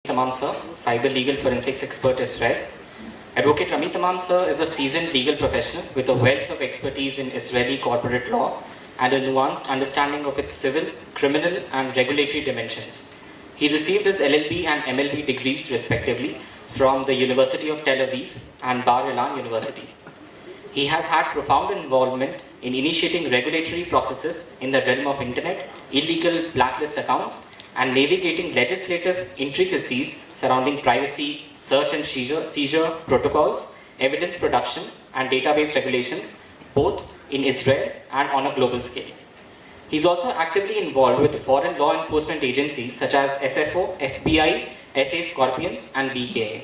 Tamam sir, cyber legal forensics expert Israel. Advocate Rami Tamam sir is a seasoned legal professional with a wealth of expertise in Israeli corporate law and a nuanced understanding of its civil, criminal and regulatory dimensions. He received his LLB and MLB degrees respectively from the University of Tel Aviv and Bar Ilan University. He has had profound involvement in initiating regulatory processes in the realm of internet, illegal blacklist accounts, and navigating legislative intricacies surrounding privacy, search and seizure protocols, evidence production, and database regulations, both in Israel and on a global scale. He's also actively involved with foreign law enforcement agencies such as SFO, FBI, SA Scorpions, and BKA.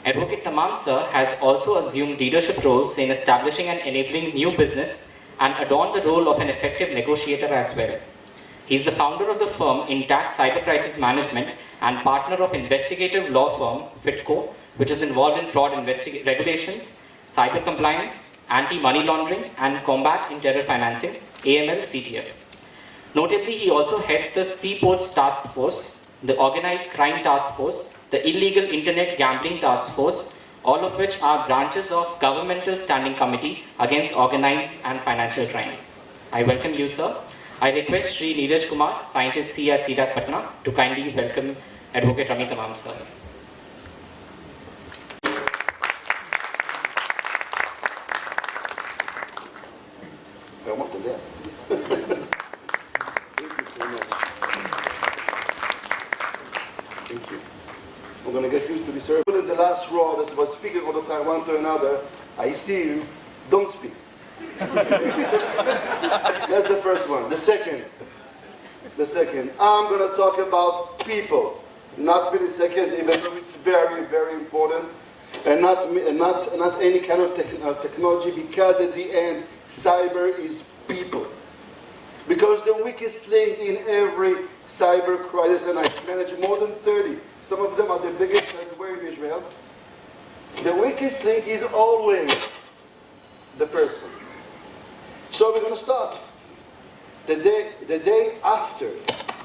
Advocate Tamam sir has also assumed leadership roles in establishing and enabling new business and adorned the role of an effective negotiator as well. He is the founder of the firm Intact Cyber Crisis Management and partner of investigative law firm Fitco, which is involved in fraud regulations, cyber compliance, anti-money laundering, and combat in terror financing, AML CTF. Notably, he also heads the Seaports Task Force, the Organized Crime Task Force, the Illegal Internet Gambling Task Force, all of which are branches of Governmental Standing Committee Against Organized and Financial Crime. I welcome you, sir. I request Sri Neeraj Kumar, Scientist C at CDAC Patna, to kindly welcome Advocate Rami Tamam, sir. I want to laugh. Thank you so much. Thank you. I'm going to get used to this. In the last row, that's about speaking all the time, one to another. I see you. Don't speak. That's the first one. The second, I'm going to talk about people, not millisecond, even though it's very, very important, and not any kind of technology, because at the end, cyber is people. Because the weakest link in every cyber crisis, and I manage more than 30, some of them are the biggest that were in Israel, the weakest link is always the person. So we're going to start the day after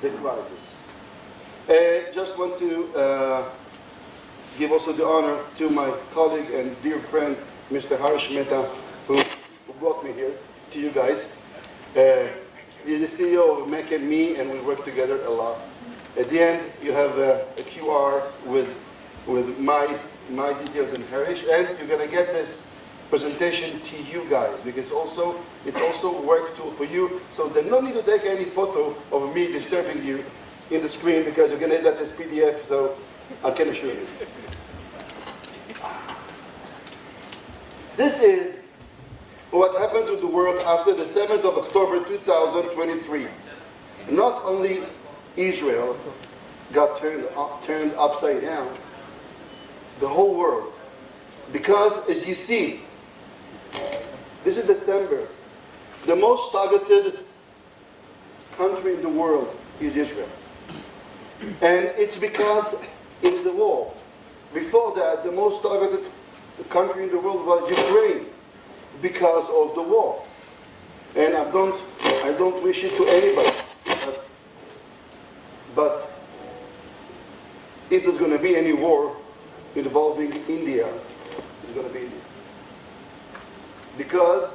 the crisis. Just want to give also the honor to my colleague and dear friend, Mr. Harish Mehta, who brought me here to you guys. He's the CEO of Mac and Me, and we work together a lot. At the end, you have a QR with my details and Harish, and you're going to get this presentation to you guys, because it's also work tool for you. So there's no need to take any photo of me disturbing you in the screen, because you're going to get that as PDF, so I can assure you. This is what happened to the world after the 7th of October 2023. Not only Israel got turned upside down, the whole world. Because as you see, this is December, the most targeted country in the world is Israel. And it's because it's the war. Before that, the most targeted country in the world was Ukraine, because of the war. And I don't wish it to anybody. But if there's going to be any war involving India, it's going to be India. Because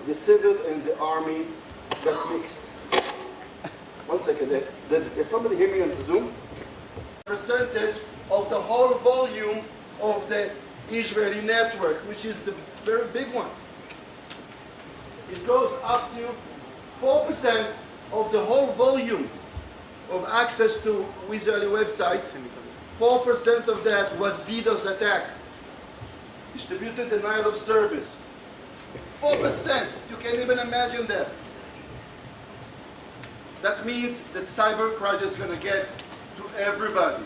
the civil and the army got mixed. One second, did somebody hear me on the Zoom? Percentage of the whole volume of the Israeli network, which is the very big one. It goes up to 4% of the whole volume of access to Israeli websites. 4% of that was DDoS attack. Distributed denial of service. 4%, you can't even imagine that. That means that cyber crisis is going to get to everybody.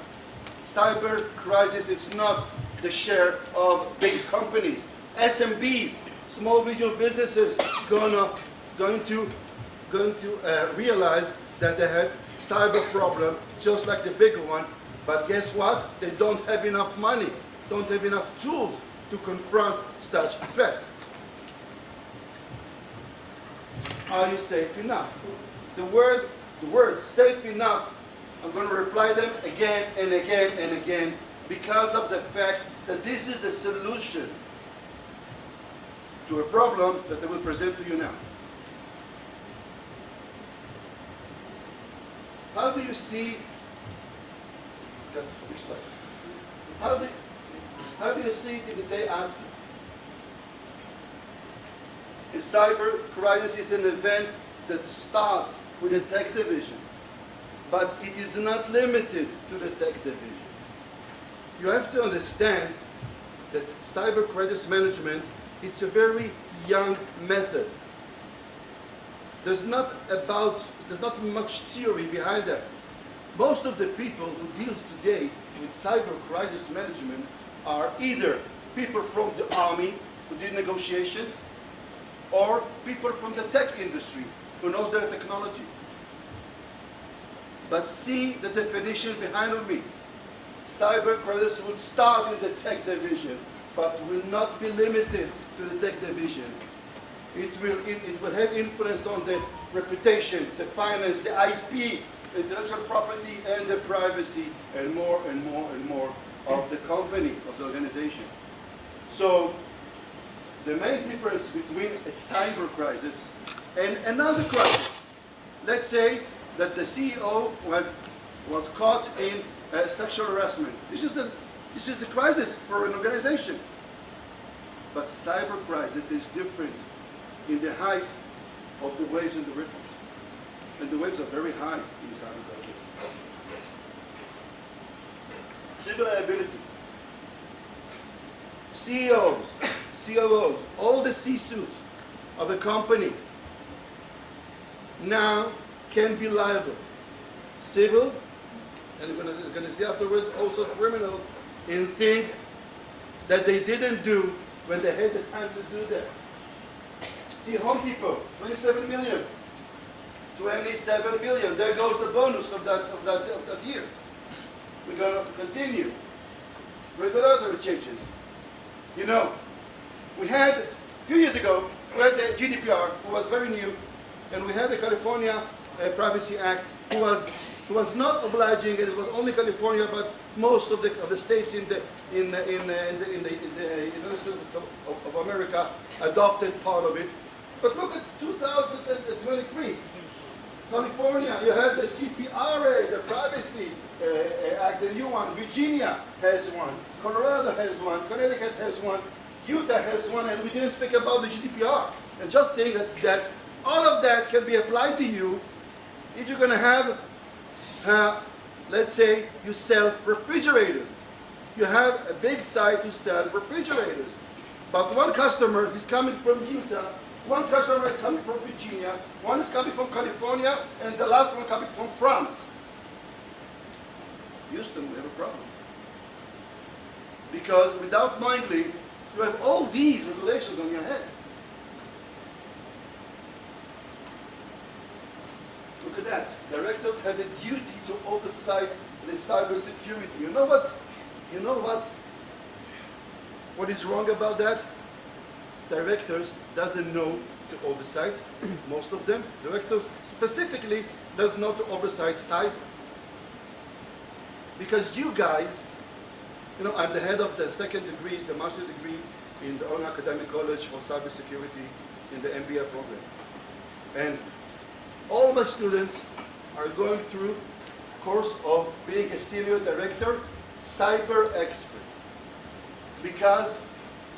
Cyber crisis, it's not the share of big companies. SMBs, small medium businesses, going to realize that they have cyber problem just like the bigger one. But guess what? They don't have enough money, don't have enough tools to confront such threats. Are you safe enough? The word safe enough I'm going to reply them again and again and again because of the fact that this is the solution to a problem that I will present to you now. How do you see, how do you see it in the day after? A cyber crisis is an event that starts with the tech division, but it is not limited to the tech division. You have to understand that cyber crisis management, it's a very young method. There's not much theory behind that. Most of the people who deals today with cyber crisis management are either people from the army who did negotiations, or people from the tech industry who knows their technology. But see the definition behind of me. Cyber crisis will start in the tech division, but will not be limited to the tech division. It will have influence on the reputation, the finance, the IP, the intellectual property, and the privacy, and more and more and more of the company, of the organization. So the main difference between a cyber crisis and another crisis, let's say that the CEO was caught in sexual harassment. This is a crisis for an organization. But cyber crisis is different in the height of the waves and the ripples. And the waves are very high in cyber crisis. Civil liability. CEOs, COOs, all the C-suits of a company now can be liable. Civil, and we're going to see afterwards, also criminal, in things that they didn't do when they had the time to do that. See, Home Depot, 27 million. 27 million. There goes the bonus of that year. We're going to continue. Regulatory changes. You know, we had, a few years ago, we had the GDPR, who was very new, and we had the California Privacy Act, who was not obliging, and it was only California, but most of the states in the United States of America adopted part of it. But look at 2023. California, you have the CPRA, the Privacy Act, the new one. Virginia has one. Colorado has one. Connecticut has one. Utah has one, and we didn't speak about the GDPR. And just think that all of that can be applied to you if you're going to have, let's say, you sell refrigerators. You have a big site to sell refrigerators. But one customer is coming from Utah, one customer is coming from Virginia, one is coming from California, and the last one coming from France. Houston, we have a problem. Because without knowingly, you have all these regulations on your head. Look at that. Directors have a duty to oversight the cybersecurity. You know what? What is wrong about that? Directors doesn't know to oversight. Most of them, directors specifically, doesn't know to oversight cyber. Because you guys, I'm the head of the second degree, the master's degree in the own academic college for cybersecurity in the MBA program. And all my students are going through a course of being a senior director, cyber expert. Because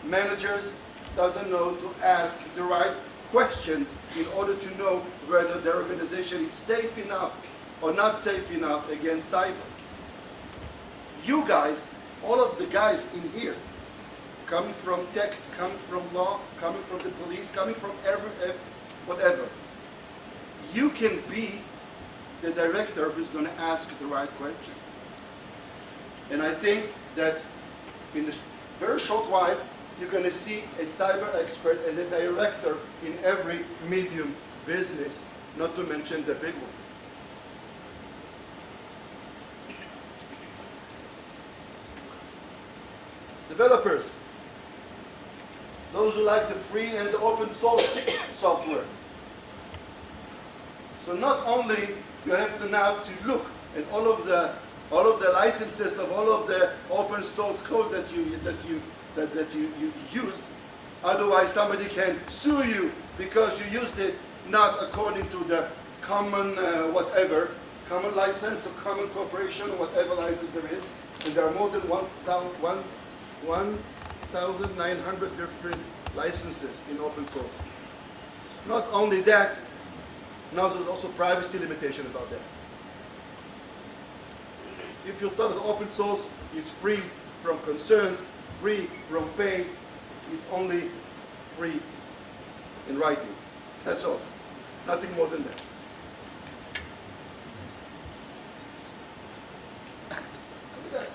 managers doesn't know to ask the right questions in order to know whether their organization is safe enough or not safe enough against cyber. You guys, all of the guys in here, coming from tech, coming from law, coming from the police, coming from whatever, you can be the director who's going to ask the right question. And I think that in a very short while, you're going to see a cyber expert as a director in every medium business, not to mention the big one. Developers, those who like the free and the open source software. So not only you have to now to look and all of the licenses of all of the open source code that you used. Otherwise, somebody can sue you because you used it not according to the common common license or common corporation or whatever license there is. And there are more than 1,900 different licenses in open source. Not only that, now there's also privacy limitation about that. If you thought that open source is free from concerns, free from pain, it's only free in writing. That's all. Nothing more than that. Look at that.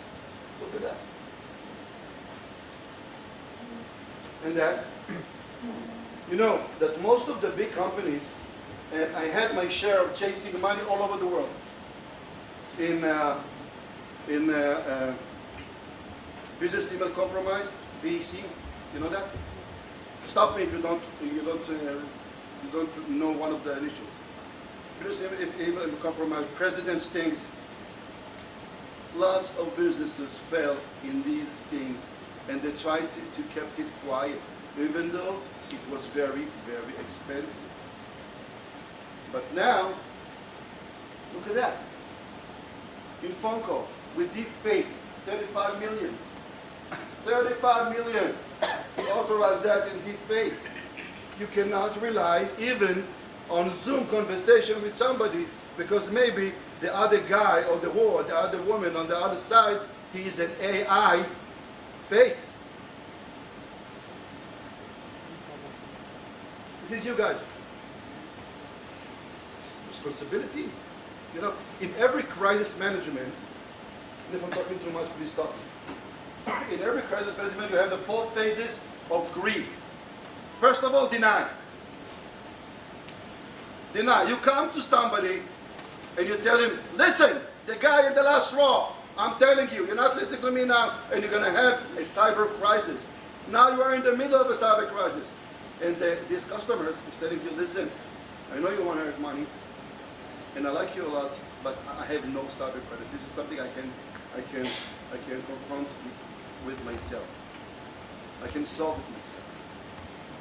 Look at that. And that, you know, that most of the big companies, and I had my share of chasing money all over the world in business email compromise, BEC. You know that? Stop me if you don't know one of the initials. Business email compromise, president stings. Lots of businesses fell in these stings, and they tried to keep it quiet, even though it was very, very expensive. But now, look at that. In phone call, with deep fake, 35 million. 35 million. He authorized that in deep fake. You cannot rely even on Zoom conversation with somebody because maybe the other guy or the other woman on the other side, he is an AI fake. This is you guys. Responsibility. You know, in every crisis management, and if I'm talking too much, please stop me. In every crisis management, you have the 4 phases of grief. First of all, deny. Deny. You come to somebody and you tell him, listen, the guy in the last row, I'm telling you, you're not listening to me now, and you're going to have a cyber crisis. Now you are in the middle of a cyber crisis. And this customer is telling you, listen, I know you want to earn money, and I like you a lot, but I have no cyber credit. This is something I can confront with myself. I can solve it myself.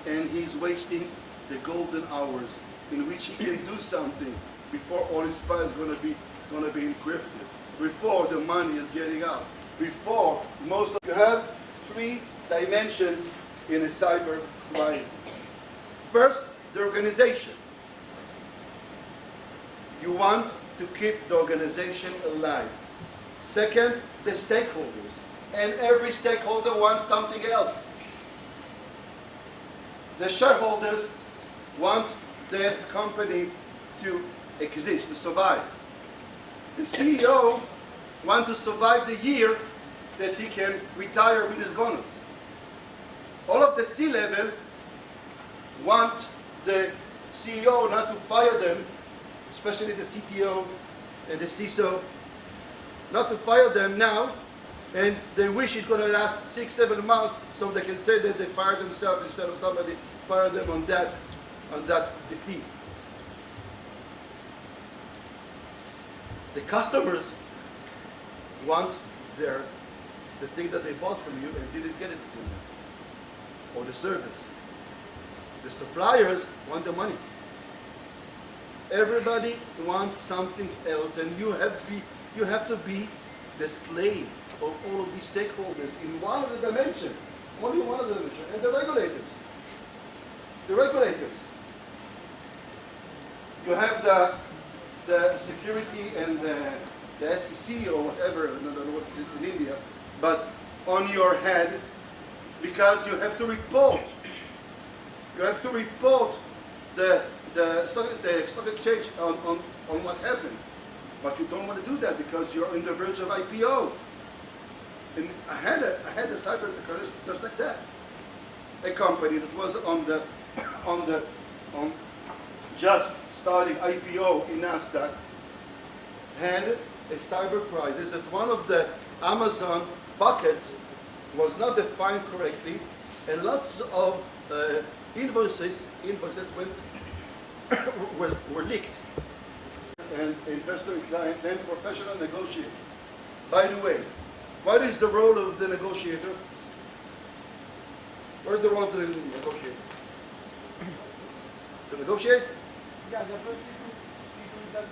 And he's wasting the golden hours in which he can do something before all his files going to be encrypted, before the money is getting out, before most of you have 3 dimensions in a cyber crisis. First, the organization. You want to keep the organization alive. Second, the stakeholders. And every stakeholder wants something else. The shareholders want the company to exist, to survive. The CEO wants to survive the year that he can retire with his bonus. All of the C-level want the CEO not to fire them, especially the CTO and the CISO, not to fire them now, and they wish it's going to last 6-7 months so they can say that they fired themselves instead of somebody fired them on that defeat. The customers want the thing that they bought from you and didn't get it to them, or the service. The suppliers want the money. Everybody wants something else, and you have to be the slave of all of these stakeholders in one of the dimensions, only one of the dimensions, and the regulators. The regulators. You have the security and the SEC or whatever, I don't know what it is in India, but on your head, because you have to report. You have to report the stock exchange on what happened. But you don't want to do that because you're on the verge of IPO. And I had a cyber crisis just like that. A company that was on just starting IPO in NASDAQ had a cyber crisis that one of the Amazon buckets was not defined correctly, and lots of invoices were leaked. and investor and client, then professional negotiator. By the way, what is the role of the negotiator? What is the role of the negotiator? To negotiate? Yeah, definitely to see to it that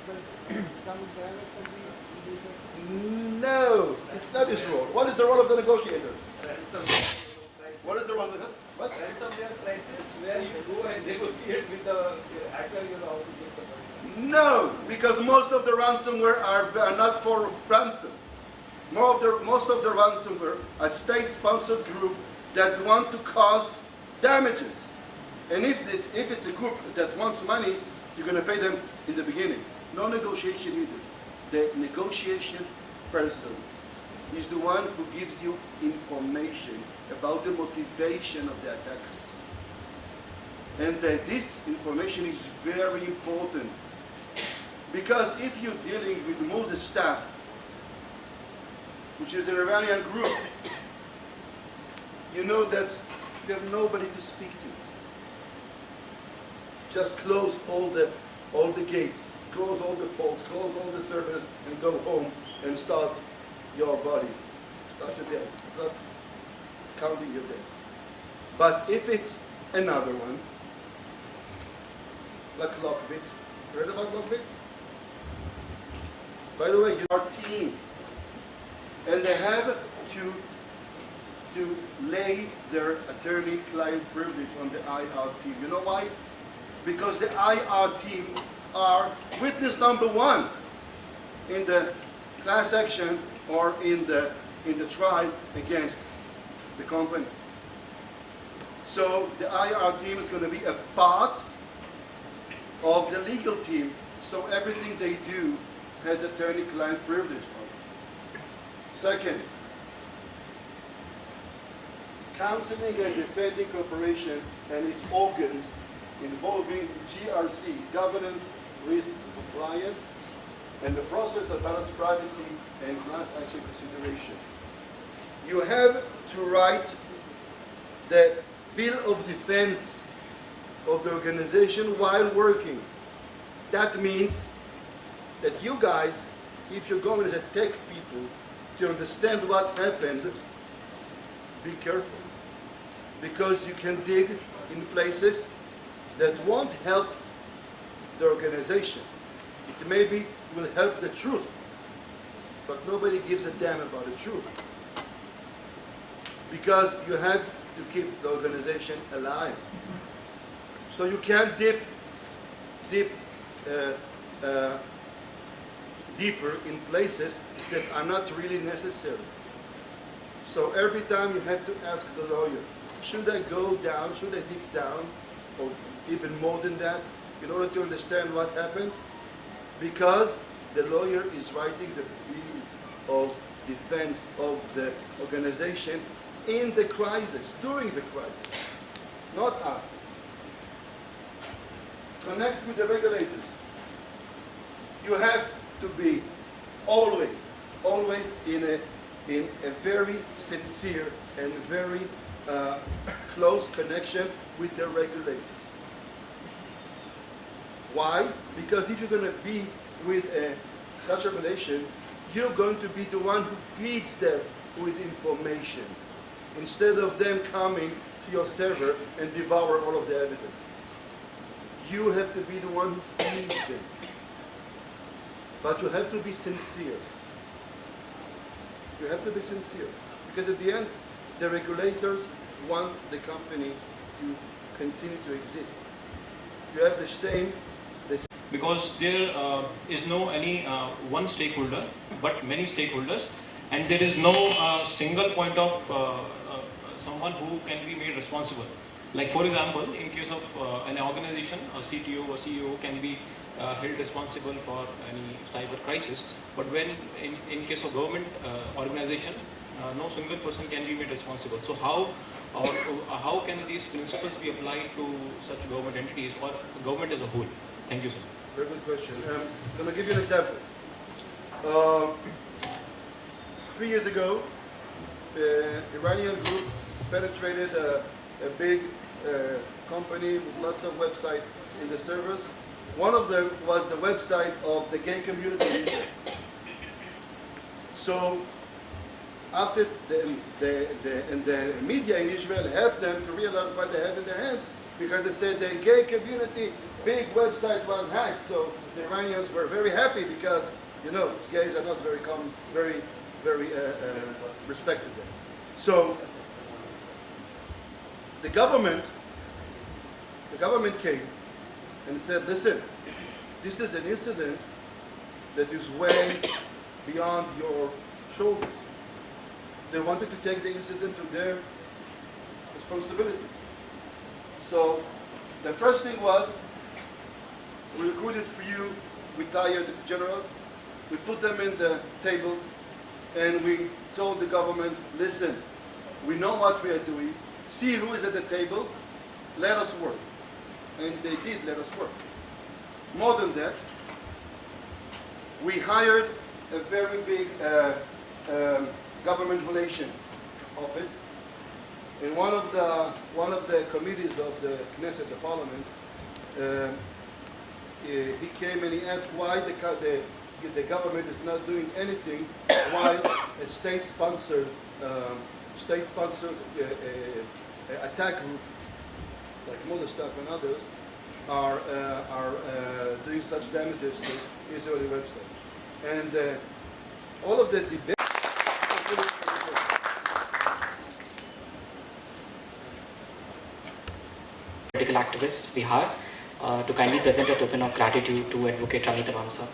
No, it's not his role. What is the role of the negotiator? What is the role of the what? ransomware crisis where you go and negotiate with the hacker, you know how to get the money. No, because most of the ransomware are not for ransom. Most of the ransomware are state-sponsored group that want to cause damages. And if it's a group that wants money, you're going to pay them in the beginning. No negotiation needed. The negotiation person is the one who gives you information about the motivation of the attackers. And this information is very important. Because if you're dealing with Moses staff, which is an Iranian group, you know that you have nobody to speak to. Just close all the gates, close all the ports, close all the servers, and go home and start your bodies. Start your debt. Start counting your debt. But if it's another one, like Lockbit, heard about Lockbit? By the way, you are a team, and they have to lay their attorney-client privilege on the IR team. You know why? Because the IR team are witness number one in the class action or in the trial against the company. So the IR team is going to be a part of the legal team, so everything they do has attorney-client privilege on it. Second, counseling and defending corporation and its organs involving GRC, governance, risk, compliance, and the process that balances privacy and class action consideration. You have to write the bill of defense of the organization while working. That means that you guys, if you're going as a tech people to understand what happened, be careful. Because you can dig in places that won't help the organization. It maybe will help the truth, but nobody gives a damn about the truth. Because you have to keep the organization alive. So you can't dip deeper in places that are not really necessary. So every time you have to ask the lawyer, should I go down, should I dig down, or even more than that, in order to understand what happened? Because the lawyer is writing the bill of defense of the organization in the crisis, during the crisis, not after. Connect with the regulators. You have to be always in a very sincere and very close connection with the regulators. Why? Because if you're going to be with such a relation, you're going to be the one who feeds them with information, instead of them coming to your server and devour all of the evidence. You have to be the one who feeds them. But you have to be sincere. You have to be sincere. Because at the end, the regulators want the company to continue to exist. You have the same. Because there is no any one stakeholder, but many stakeholders, and there is no single point of someone who can be made responsible. Like for example, in case of an organization, a CTO or CEO can be held responsible for any cyber crisis, but when in case of government organization, no single person can be made responsible. So how can these principles be applied to such government entities or government as a whole? Thank you, sir. Very good question. I'm going to give you an example. 3 years ago, Iranian group penetrated a big company with lots of websites in the servers One of them was the website of the gay community in Israel. So after the media in Israel helped them to realize what they have in their hands, because they said the gay community big website was hacked. So the Iranians were very happy because, you know, gays are not very common, very respected there. So the government came and said, listen, this is an incident that is way beyond your shoulders. They wanted to take the incident to their responsibility. So the first thing was, we recruited few retired generals, we put them in the table, and we told the government, listen, we know what we are doing, see who is at the table, let us work. And they did let us work. More than that, we hired a very big government relation office. In one of the committees of the Knesset, the parliament, he came and he asked why the government is not doing anything while a state-sponsored attack group like Modestaff and others are doing such damages to Israeli websites. And all of the debate. Political activist Bihar to kindly present a token of gratitude to Advocate Rami Tamam sir.